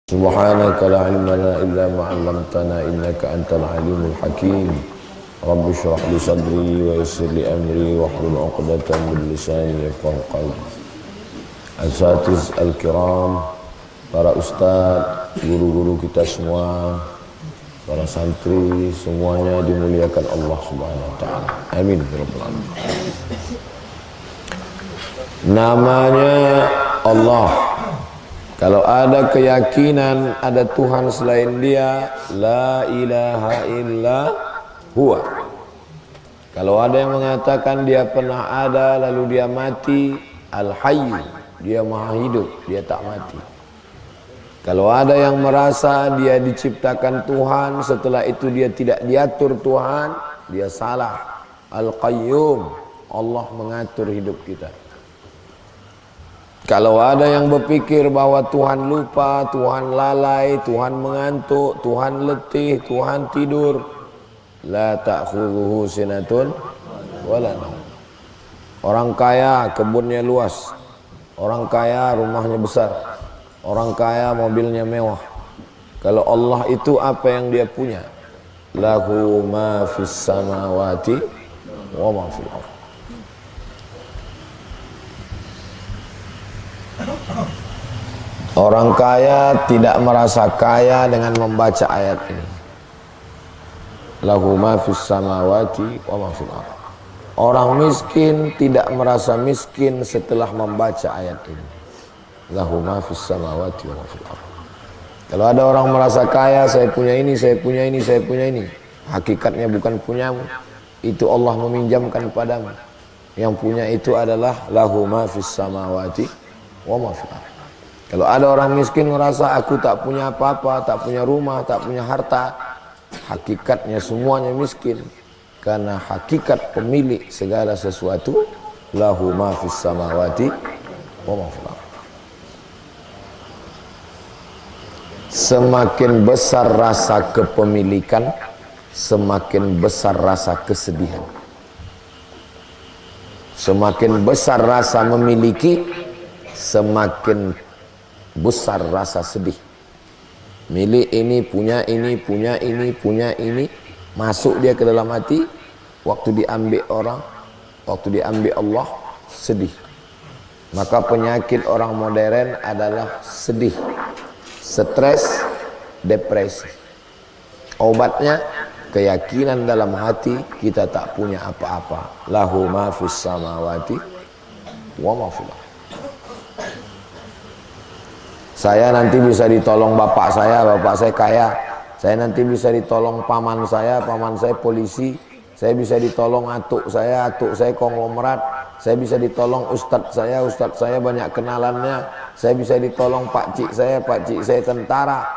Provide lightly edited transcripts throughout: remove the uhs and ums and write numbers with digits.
Subhanaka la ilma lana illa ma 'allamtana innaka antal alimul hakim. Rabbi shrah li sadri wa yassir li amri wahlul 'uqdatam min lisani yafqahu qawli. Asatiz al-kiram, para ustaz, guru-guru kita semua, para santri semuanya dimuliakan Allah Subhanahu wa taala. Amin ya rabbal alamin. Namanya Allah. Kalau ada keyakinan ada Tuhan selain Dia, la ilaha illa huwa. Kalau ada yang mengatakan Dia pernah ada lalu Dia mati, al-hayy, Dia maha hidup, Dia tak mati. Kalau ada yang merasa Dia diciptakan Tuhan, setelah itu Dia tidak diatur Tuhan, dia salah. Al-qayyum, Allah mengatur hidup kita. Kalau ada yang berpikir bahwa Tuhan lupa, Tuhan lalai, Tuhan mengantuk, Tuhan letih, Tuhan tidur, la ta'khudhuhu sinatun wala naum. Orang kaya kebunnya luas, orang kaya rumahnya besar, orang kaya mobilnya mewah. Kalau Allah itu apa yang Dia punya? Lahu ma fis samawati wa ma fil ardh. Orang kaya tidak merasa kaya dengan membaca ayat ini. Lahu ma fis samawati wa ma fil ardh. Orang miskin tidak merasa miskin setelah membaca ayat ini. Lahu ma fis samawati wa ma fil ardh. Kalau ada orang merasa kaya, saya punya ini, saya punya ini, saya punya ini, hakikatnya bukan punyamu. Itu Allah meminjamkan padamu. Yang punya itu adalah lahu ma fis samawati wa ma fil ardh. Kalau ada orang miskin merasa aku tak punya apa-apa, tak punya rumah, tak punya harta, hakikatnya semuanya miskin. Karena hakikat pemilik segala sesuatu lahu ma fis samawati wa ma fil ardh. Semakin besar rasa kepemilikan, semakin besar rasa kesedihan. Semakin besar rasa memiliki, semakin besar rasa sedih. Milik ini, punya ini, punya ini, punya ini, masuk dia ke dalam hati. Waktu diambil orang, waktu diambil Allah, sedih. Maka penyakit orang modern adalah sedih, stres, depresi. Obatnya keyakinan dalam hati kita tak punya apa-apa. Lahu ma fis samawati wa ma fil ardh. Saya nanti bisa ditolong bapak saya kaya. Saya nanti bisa ditolong paman saya polisi. Saya bisa ditolong atuk saya konglomerat. Saya bisa ditolong ustadz saya banyak kenalannya. Saya bisa ditolong pakcik saya tentara.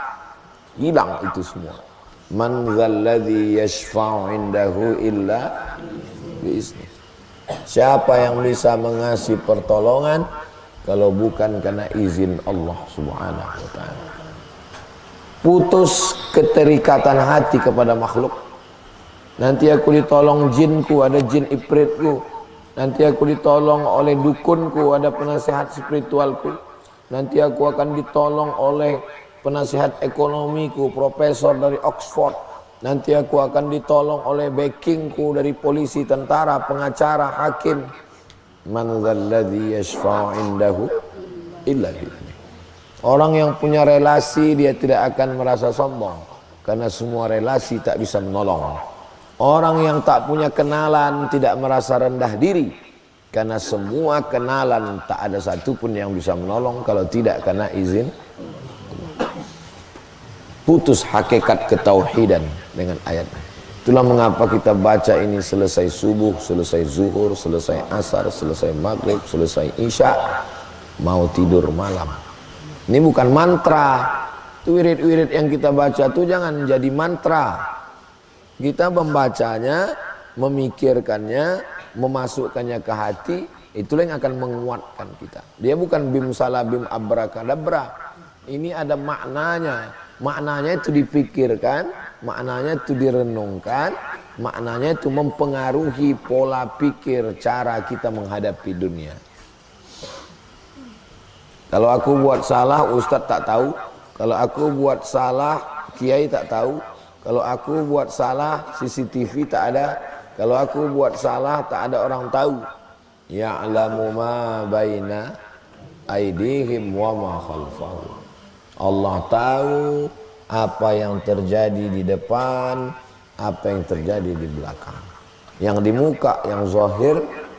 Hilang itu semua. Man dzalladzi yashfa'u indahu illa bi'izni. Siapa yang bisa mengasih pertolongan kalau bukan karena izin Allah Subhanahu wa ta'ala. Putus keterikatan hati kepada makhluk. Nanti aku ditolong jinku, ada jin ifritku. Nanti aku ditolong oleh dukunku, ada penasihat spiritualku. Nanti aku akan ditolong oleh penasihat ekonomiku, profesor dari Oxford. Nanti aku akan ditolong oleh backingku dari polisi, tentara, pengacara, hakim. Man dzalladzi yashfa'u indahu illa bi'idznih. Orang yang punya relasi dia tidak akan merasa sombong karena semua relasi tak bisa menolong. Orang yang tak punya kenalan tidak merasa rendah diri karena semua kenalan tak ada satupun yang bisa menolong kalau tidak karena izin. Putus hakikat ketauhidan dengan ayat. Itulah mengapa kita baca ini selesai subuh, selesai zuhur, selesai asar, selesai maghrib, selesai isya, mau tidur malam. Ini bukan mantra. Itu wirid-wirid yang kita baca itu jangan jadi mantra. Kita membacanya, memikirkannya, memasukkannya ke hati, itulah yang akan menguatkan kita. Dia bukan bim salah bim abrakadabra. Ini ada maknanya. Maknanya itu dipikirkan, maknanya itu direnungkan, maknanya itu mempengaruhi pola pikir cara kita menghadapi dunia. Kalau aku buat salah, ustaz tak tahu. Kalau aku buat salah, kiai tak tahu. Kalau aku buat salah, CCTV tak ada. Kalau aku buat salah, tak ada orang tahu. Ya'lamu ma baina aydihim wa ma khalfahum. Allah tahu apa yang terjadi di depan, apa yang terjadi di belakang. Yang di muka yang zahir,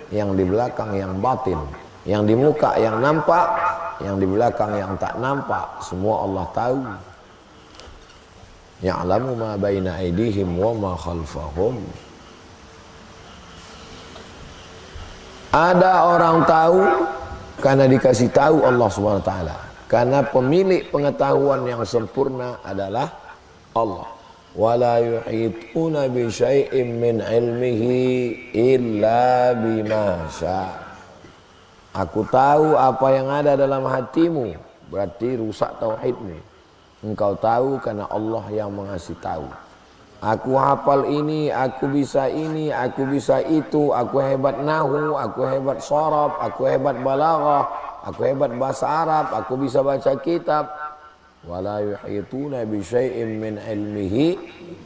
yang di belakang yang batin. Yang di muka yang nampak, yang di belakang yang tak nampak, semua Allah tahu. Ya'lamu ma baina aydihim wa ma khalfahum. Ada orang tahu karena dikasih tahu Allah Subhanahu wa taala. Karena pemilik pengetahuan yang sempurna adalah Allah. Wala yuhituna bi syai'in min ilmihi illa bima syaa. Aku tahu apa yang ada dalam hatimu, berarti rusak tauhidmu. Engkau tahu karena Allah yang mengasih tahu. Aku hafal ini, aku bisa itu, aku hebat nahu, aku hebat sharaf, aku hebat balaghah, aku hebat bahasa Arab, aku bisa baca kitab. Wala yuhituna bi syai'in min ilmihi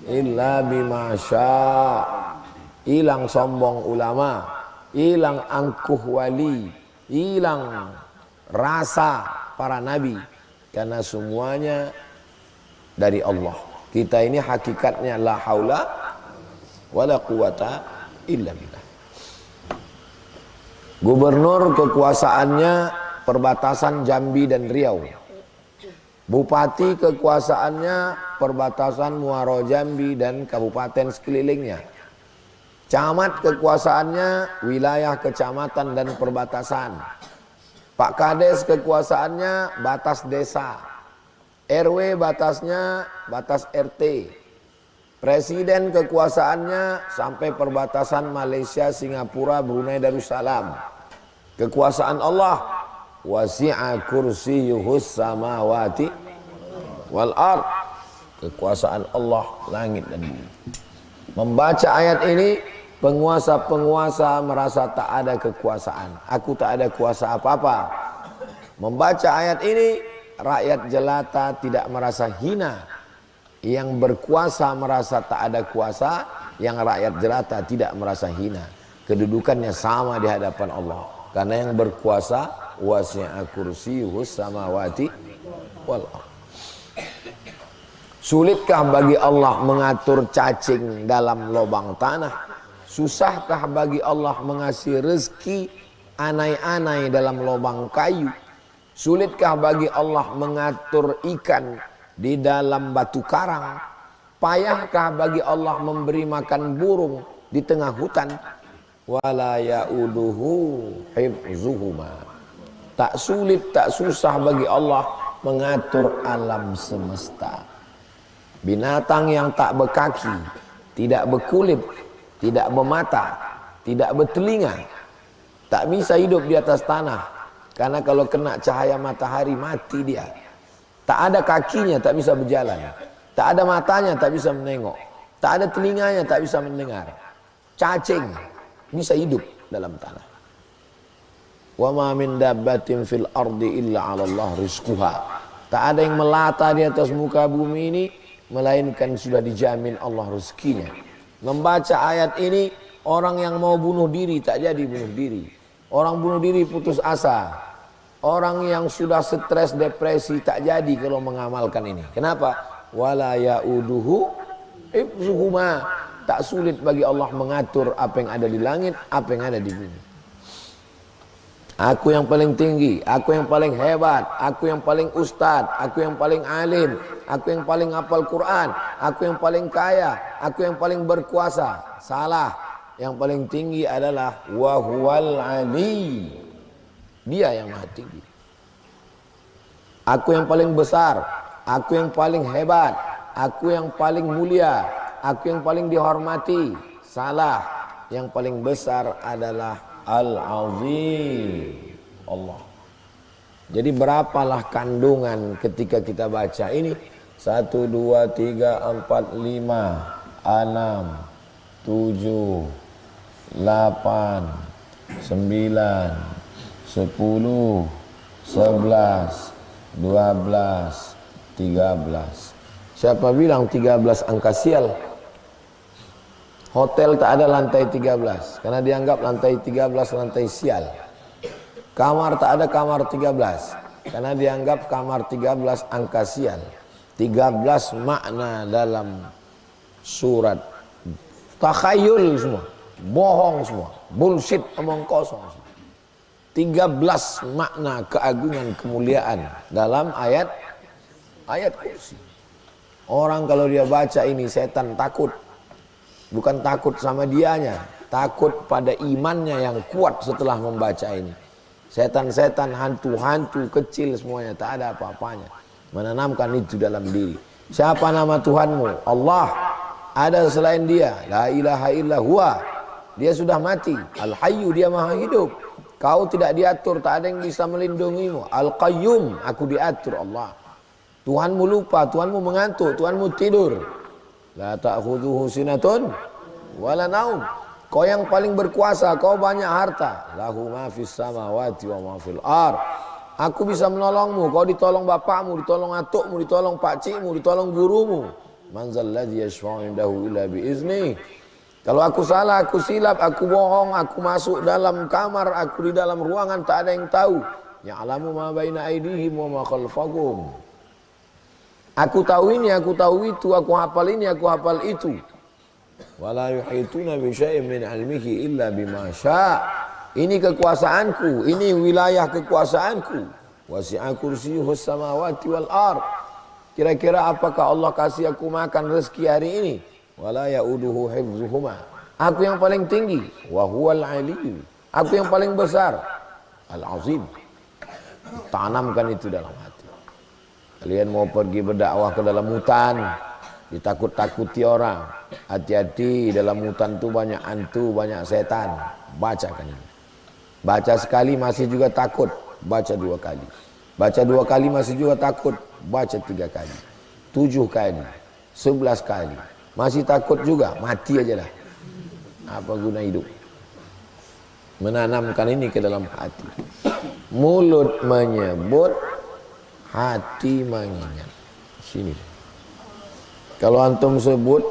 illa bima syaa. Hilang sombong ulama, hilang angkuh wali, hilang rasa para nabi, karena semuanya dari Allah. Kita ini hakikatnya la haula wala quwata illa billah. Gubernur kekuasaannya perbatasan Jambi dan Riau. Bupati kekuasaannya perbatasan Muaro Jambi dan kabupaten sekelilingnya. Camat kekuasaannya wilayah kecamatan dan perbatasan. Pak Kades kekuasaannya batas desa. RW batasnya batas RT. Presiden kekuasaannya sampai perbatasan Malaysia, Singapura, Brunei Darussalam. Kekuasaan Allah wasi'a kursiyuhus samawati wal ard. Kekuasaan Allah langit dan bumi. Membaca ayat ini, penguasa-penguasa merasa tak ada kekuasaan. Aku tak ada kuasa apa-apa. Membaca ayat ini, rakyat jelata tidak merasa hina. Yang berkuasa merasa tak ada kuasa, yang rakyat jelata tidak merasa hina. Kedudukannya sama di hadapan Allah. Karena yang berkuasa wasi'a kursiyuhus samawati wal ardh. Sulitkah bagi Allah mengatur cacing dalam lubang tanah? Susahkah bagi Allah mengasih rezeki anai-anai dalam lubang kayu? Sulitkah bagi Allah mengatur ikan di dalam batu karang? Payahkah bagi Allah memberi makan burung di tengah hutan? Wala ya'uduhu hifzuhuma. Tak sulit, tak susah bagi Allah mengatur alam semesta. Binatang yang tak berkaki, tidak berkulit, tidak bermata, tidak bertelinga, tak bisa hidup di atas tanah. Karena kalau kena cahaya matahari mati dia. Tak ada kakinya, tak bisa berjalan. Tak ada matanya, tak bisa menengok. Tak ada telinganya, tak bisa mendengar. Cacing bisa hidup dalam tanah. Wa ma min dabbatin fil ardi illa 'ala Allah rizquha. Tak ada yang melata di atas muka bumi ini melainkan sudah dijamin Allah rezekinya. Membaca ayat ini, orang yang mau bunuh diri tak jadi bunuh diri. Orang bunuh diri putus asa. Orang yang sudah stres, depresi tak jadi kalau mengamalkan ini. Kenapa? Wala ya'uduhu hifzuhuma. Tak sulit bagi Allah mengatur apa yang ada di langit, apa yang ada di bumi. Aku yang paling tinggi, aku yang paling hebat, aku yang paling ustad, aku yang paling alim, aku yang paling hafal Quran, aku yang paling kaya, aku yang paling berkuasa. Salah. Yang paling tinggi adalah wa huwal ali. Dia yang maha tinggi. Aku yang paling besar, aku yang paling hebat, aku yang paling mulia, aku yang paling dihormati. Salah. Yang paling besar adalah Al-Azim, Allah. Jadi berapalah kandungan ketika kita baca ini? 1, 2, 3, 4, 5, 6, 7, 8, 9, 10, 11, 12, 13. Siapa bilang 13 angka sial? Hotel tak ada lantai 13 karena dianggap lantai 13 lantai sial. Kamar tak ada kamar 13 karena dianggap kamar 13 angka sial. 13 makna dalam surat takhayul semua, bohong semua, bullshit, omong kosong semua. 13 makna keagungan kemuliaan dalam ayat kursi. Orang kalau dia baca ini setan takut. Bukan takut sama dianya, takut pada imannya yang kuat setelah membaca ini. Setan-setan, hantu-hantu kecil semuanya tak ada apa-apanya. Menanamkan itu dalam diri. Siapa nama Tuhanmu? Allah. Ada selain dia? La ilaha illa huwa. Dia sudah mati. Al-Hayyu, dia maha hidup. Kau tidak diatur, tak ada yang bisa melindungimu. Al-Qayyum, aku diatur Allah. Tuhanmu lupa, Tuhanmu mengantuk, Tuhanmu tidur. La ta'khudhuhu sinatun wala naum. Kau yang paling berkuasa, kau banyak harta. Lahu ma fis samawati wa ma fil ard. Aku bisa menolongmu, kau ditolong bapakmu, ditolong atukmu, ditolong pakcikmu, ditolong gurumu. Man zal ladzi yashfa'u indahu illa bi izni. Kalau aku salah, aku silap, aku bohong, aku masuk dalam kamar, aku di dalam ruangan tak ada yang tahu. Ya'lamu ma baina aydihim wa ma khalfahum. Aku tahu ini, aku tahu itu, aku hafal ini, aku hafal itu. Wala yuhituna bi syai'in min 'ilmihi illa bima syaa. Ini kekuasaanku, ini wilayah kekuasaanku. Wasi'a kursiyyuhus samawati wal ard. Kira-kira apakah Allah kasih aku makan rezeki hari ini? Wala ya'uduhu hifdzuhuma. Aku yang paling tinggi, wa huwal 'aliyyu. Aku yang paling besar, al-'azim. Tanamkan itu dalam hati. Kalian mau pergi berdakwah ke dalam hutan, ditakut-takuti orang. Hati-hati, dalam hutan itu banyak hantu, banyak setan. Bacakan ini. Baca sekali masih juga takut, baca 2 kali. Baca 2 kali masih juga takut, baca 3 kali. 7 kali, 11 kali. Masih takut juga, mati aja dah. Apa guna hidup? Menanamkan ini ke dalam hati. Mulut menyebut, hati mengingat. Sini. Kalau antum sebut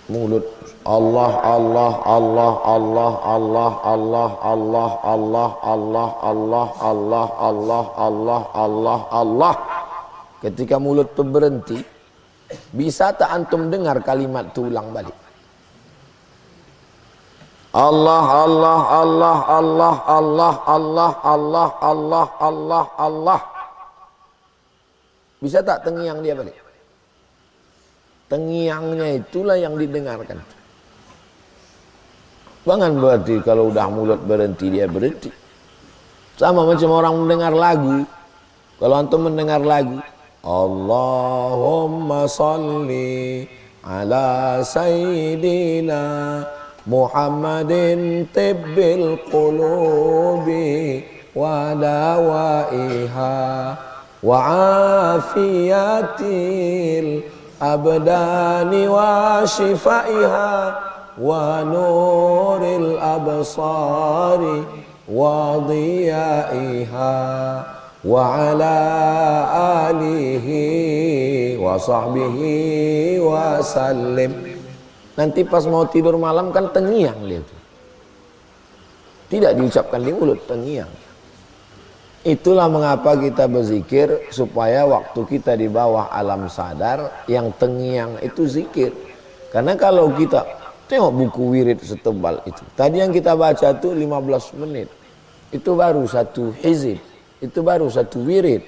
mulut Allah Allah Allah Allah Allah Allah Allah Allah Allah Allah Allah Allah Allah Allah Allah. Ketika mulut itu berhenti, bisa tak antum dengar kalimat itu ulang balik? Allah Allah Allah Allah Allah Allah Allah Allah Allah Allah. Bisa tak tengiang dia balik? Tengiangnya itulah yang didengarkan. Bukan berarti kalau udah mulut berhenti dia berhenti. Sama macam orang mendengar lagu. Kalau antum mendengar lagu, Allahumma salli ala sayyidina Muhammadin tibbil qulubi wa dawaiha wa afiyatil abdani wa shifaiha wa nuril absari wa diyaiha wa ala alihi wa sahbihi wa sallim. Nanti pas mau tidur malam kan tengiang dia itu. Tidak diucapkan di mulut, tengiang. Itulah mengapa kita berzikir, supaya waktu kita di bawah alam sadar, yang tengiang itu zikir. Karena kalau kita tengok buku wirid setebal itu, tadi yang kita baca itu 15 menit, itu baru 1 hizib, itu baru 1 wirid.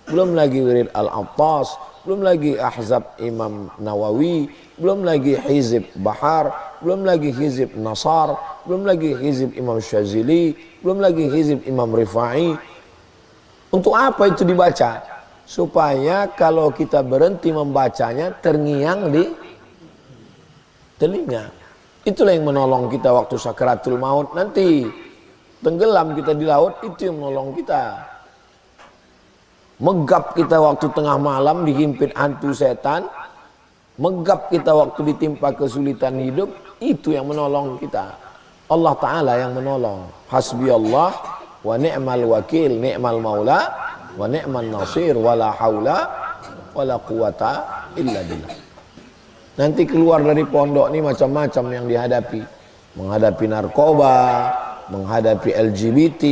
Belum lagi wirid Al-Attas, belum lagi Ahzab Imam Nawawi, belum lagi hizib Bahar, belum lagi hizib Nasar, belum lagi hizib Imam Syazili, belum lagi hizib Imam Rifai. Untuk apa itu dibaca? Supaya kalau kita berhenti membacanya, terngiang di telinga. Itulah yang menolong kita waktu sakaratul maut nanti. Tenggelam kita di laut, itu yang menolong kita. Megap kita waktu tengah malam dihimpit hantu setan. Megap kita waktu ditimpa kesulitan hidup, itu yang menolong kita. Allah Ta'ala yang menolong. Hasbi Allah wa ni'mal wakil, ni'mal maula wa ni'mal nasir, wala haula wala quwata illa billah. Nanti keluar dari pondok ini macam-macam yang dihadapi. Menghadapi narkoba, menghadapi LGBT,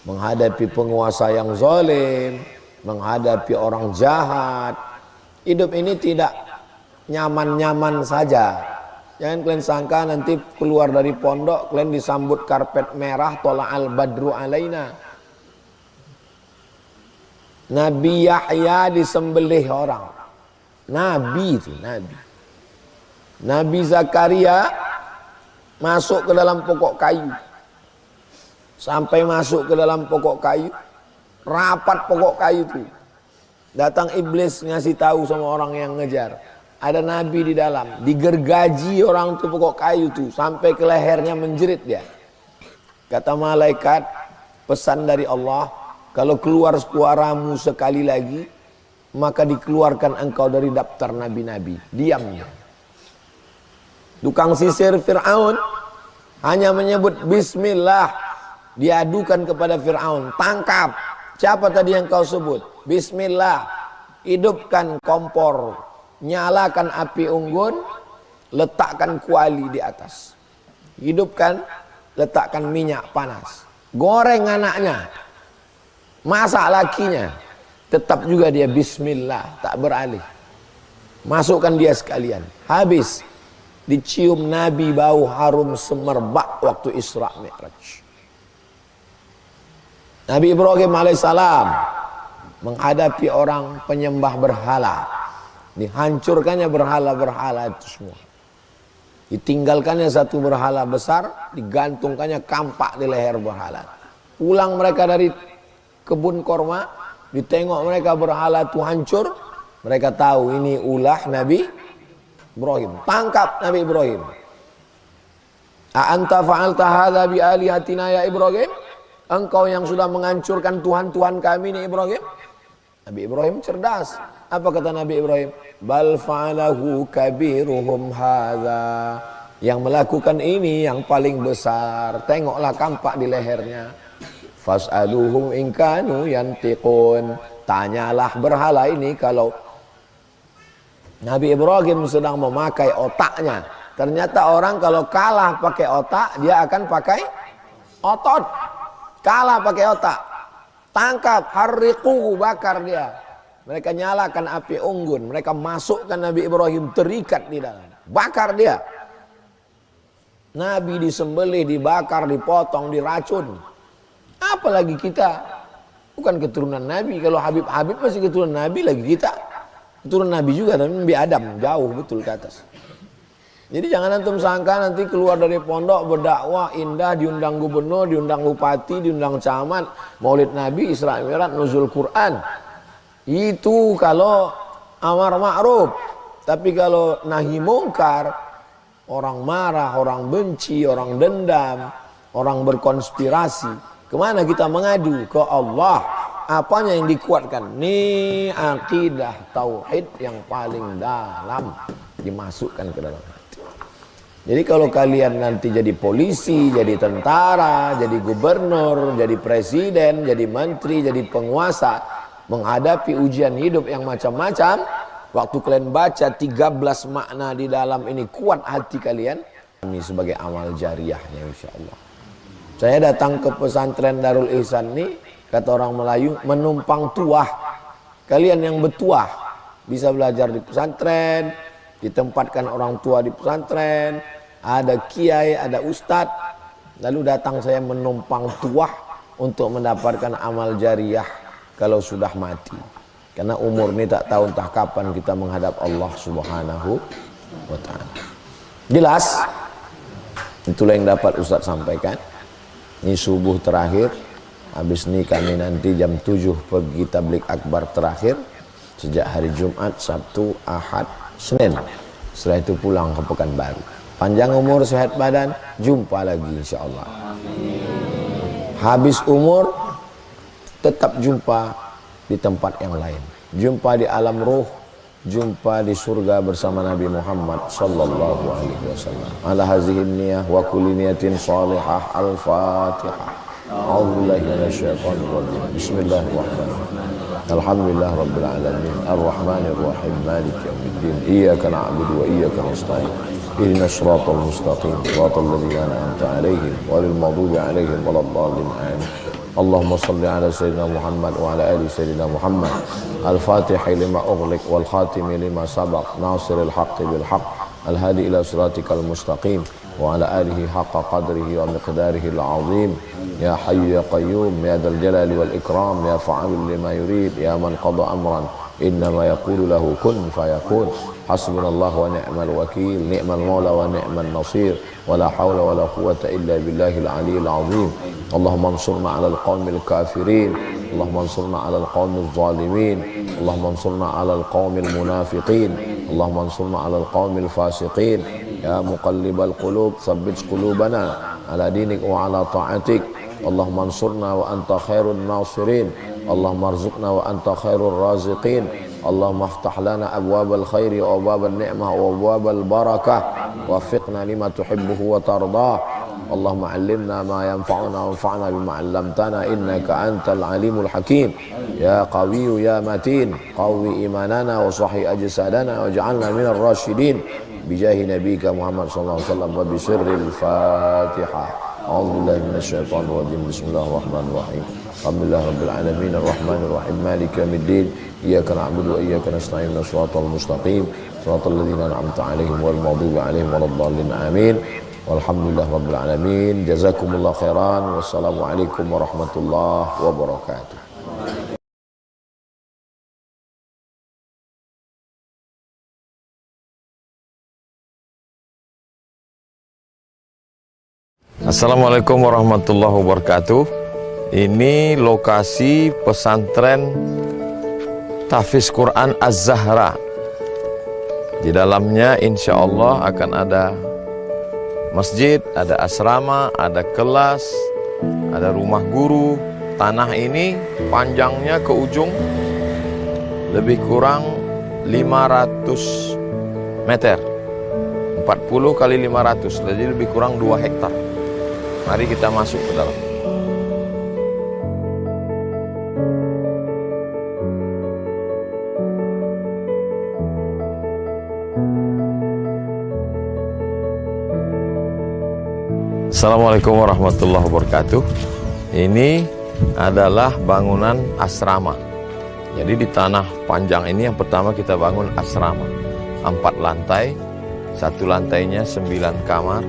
menghadapi penguasa yang zalim, menghadapi orang jahat. Hidup ini tidak nyaman-nyaman saja. Jangan kalian sangka nanti keluar dari pondok kalian disambut karpet merah, tola'al badru alaina. Nabi Yahya disembelih orang. Nabi itu, Nabi. Nabi Zakaria masuk ke dalam pokok kayu. Sampai masuk ke dalam pokok kayu, rapat pokok kayu itu. Datang iblis ngasih tahu sama orang yang ngejar. Ada nabi di dalam, digergaji orang tuh pokok kayu tuh sampai ke lehernya menjerit dia. Kata malaikat, pesan dari Allah, kalau keluar suaramu sekali lagi, maka dikeluarkan engkau dari daftar nabi-nabi. Diam dia. Tukang sisir Fir'aun hanya menyebut bismillah, diadukan kepada Fir'aun, tangkap. Siapa tadi yang kau sebut? Bismillah, hidupkan kompor, nyalakan api unggun, letakkan kuali di atas. Hidupkan, letakkan minyak panas. Goreng anaknya, masak lakinya. Tetap juga dia bismillah, tak beralih. Masukkan dia sekalian. Habis, dicium Nabi bau harum semerbak waktu Isra Mi'raj. Nabi Ibrahim alaihissalam menghadapi orang penyembah berhala. Dihancurkannya berhala-berhala itu semua. Ditinggalkannya satu berhala besar, digantungkannya kampak di leher berhala. Pulang mereka dari kebun korma, ditengok mereka berhala itu hancur. Mereka tahu ini ulah Nabi Ibrahim. Tangkap Nabi Ibrahim. A anta fa'alta hadza bi alihatina ya Ibrahim? Engkau yang sudah menghancurkan Tuhan-Tuhan kami nih Ibrahim. Nabi Ibrahim cerdas. Apa kata Nabi Ibrahim? Bal fa'alahu kabiruhum hadza. Yang melakukan ini yang paling besar. Tengoklah kampak di lehernya. Fas'aluhum in kanu yantiqun. Tanyalah berhala ini kalau Nabi Ibrahim sedang memakai otaknya. Ternyata orang kalau kalah pakai otak, dia akan pakai otot. Kalah pakai otak. Tangkap, harriquhu, bakar dia. Mereka nyalakan api unggun. Mereka masukkan Nabi Ibrahim terikat di dalam. Bakar dia. Nabi disembelih, dibakar, dipotong, diracun. Apalagi kita. Bukan keturunan Nabi. Kalau Habib masih keturunan Nabi, lagi kita. Keturunan Nabi juga, tapi Nabi Adam. Jauh betul ke atas. Jadi jangan antum sangka nanti keluar dari pondok berdakwah indah, diundang gubernur, diundang bupati, diundang camat, maulid Nabi, Isra Mi'raj, nuzul Quran. Itu kalau amar ma'ruf. Tapi kalau nahi mungkar, orang marah, orang benci, orang dendam, orang berkonspirasi. Kemana kita mengadu? Ke Allah. Apanya yang dikuatkan? Ini akidah tauhid yang paling dalam dimasukkan ke dalam. Jadi kalau kalian nanti jadi polisi, jadi tentara, jadi gubernur, jadi presiden, jadi menteri, jadi penguasa, menghadapi ujian hidup yang macam-macam, waktu kalian baca 13 makna di dalam ini, kuat hati kalian. Ini sebagai amal jariahnya insyaallah. Saya datang ke pesantren Darul Ihsan ini, kata orang Melayu, menumpang tuah. Kalian yang bertuah bisa belajar di pesantren, ditempatkan orang tua di pesantren, ada kiai, ada ustadz, lalu datang saya menumpang tuah untuk mendapatkan amal jariah kalau sudah mati. Karena umur ini tak tahu entah kapan kita menghadap Allah Subhanahu wa ta'ala. Jelas? Itulah yang dapat ustadz sampaikan. Ini subuh terakhir. Habis ini kami nanti jam 7 pergi tablik akbar terakhir. Sejak hari Jumat, Sabtu, Ahad, Senin. Setelah itu pulang ke Pekanbaru. Panjang umur, sehat badan, jumpa lagi insyaallah. Habis umur, tetap jumpa di tempat yang lain. Jumpa di alam ruh, jumpa di surga bersama Nabi Muhammad sallallahu alaihi wasallam. Ala hazihi niyah wa kulli niyatin salihah. Al-Fatihah. A'udzubillahi minasyaitonir rajim. Bismillahirrahmanirrahim. Alhamdulillah Rabbil Alamin Ar-Rahmanir Rahim Maliki Yawmiddin Iyyaka na'budu wa iyyaka nasta'in Ihdinas siratal mustaqim Siratal ladzina an'amta 'alaihim ghairil maghdubi 'alaihim waladdallin amin Allahumma salli ala sayyidina Muhammad wa ala ali sayyidina Muhammad Al-Fatihi lima ughliq wal khatimi lima sabaq Nasiril haqqi bil haqq Al-hadi ila siratikal mustaqim wa ala alihi haqqa qadrihi wa miqdarihi al-azim ya hayyu ya qayyum ya dzal jalali wal ikram ya fa'alul lima yurid ya man qada amran innama yaqulu lahu kun fayakun hasbunallahu wa ni'mal wakil ni'mal maula wa ni'man nasir wala hawla wala quwwata illa billahil aliyyil azim Allahumma ansurna 'alal qaumil kafirin Allahumma ansurna 'alal qaumil zalimin Allahumma ansurna 'alal qaumil munafiqin Allahumma ansurna 'alal qaumil fasiqin ya muqallibal qulub tsabbit qulubana 'ala dinik wa 'ala ta'atik Allahumma ansurna wa anta khairun nasirin Allahumma arzuqna wa anta khairur raziqin Allahumma aftah lana abwabal khairi wa abwabal ni'mah wa abwabal barakah waffiqna lima tuhibbuhu wa tardah Allahumma 'allimna ma yanfa'una wanfa'na bima 'allamtana innaka antal alimul hakim ya qawiyyu ya matin qawwi imanana wa sahih ajsadana waj'alna minar rasyidin bijahi nabiyika Muhammad sallallahu alaihi wasallam wa bi sirril Fatihah. A'udzubillahi minasyaitonir rajim. Bismillahirrahmanirrahim. Alhamdulillahi rabbil alamin arrahmanir rahim maliki yaumiddin iyyaka na'budu wa iyyaka nasta'in shiratal mustaqim shiratal ladzina an'amta 'alaihim wal maghdubi 'alaihim waladdallin amin. Walhamdulillahi rabbil alamin. Jazakumullahu khairan. Wassalamu alaikum warahmatullahi wabarakatuh. Assalamualaikum warahmatullahi wabarakatuh. Ini lokasi pesantren Tahfiz Quran Az-Zahra. Di dalamnya insya Allah akan ada masjid, ada asrama, ada kelas, ada rumah guru. Tanah ini panjangnya ke ujung lebih kurang 500 meter. 40 kali 500, jadi lebih kurang 2 hektar. Mari kita masuk ke dalam. Assalamualaikum warahmatullahi wabarakatuh. Ini adalah bangunan asrama. Jadi di tanah panjang ini yang pertama kita bangun asrama. 4 lantai, 1 lantainya 9 kamar,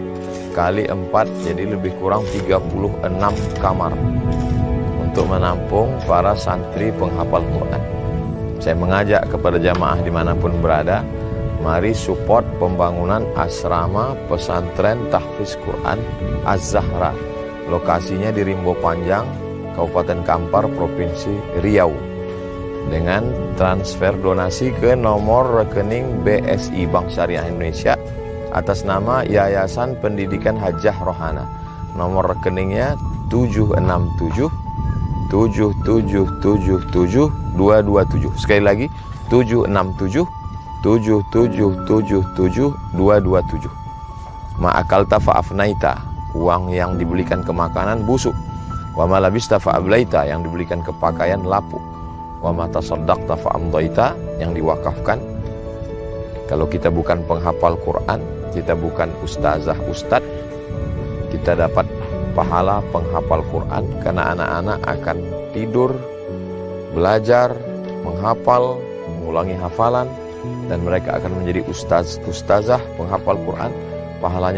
kali 4 jadi lebih kurang 36 kamar untuk menampung para santri penghafal Quran. Saya mengajak kepada jamaah dimanapun berada, mari support pembangunan asrama pesantren Tahfiz Quran Az-Zahra. Lokasinya di Rimbo Panjang, Kabupaten Kampar, Provinsi Riau. Dengan transfer donasi ke nomor rekening BSI Bank Syariah Indonesia atas nama Yayasan Pendidikan Hajah Rohana. Nomor rekeningnya 767 7777 227. Sekali lagi 767 7777 227. Ma'akalta fa'afnaita, uang yang dibelikan ke makanan busuk. Wa malabista fa'ablaita, yang dibelikan ke pakaian lapuk. Wa mata tasaddaqta fa'amdaita, yang diwakafkan. Kalau kita bukan penghafal Quran, kita bukan ustazah-ustad, kita dapat pahala penghafal Quran karena anak-anak akan tidur, belajar, menghafal, mengulangi hafalan, dan mereka akan menjadi ustazah penghafal Quran. Pahalanya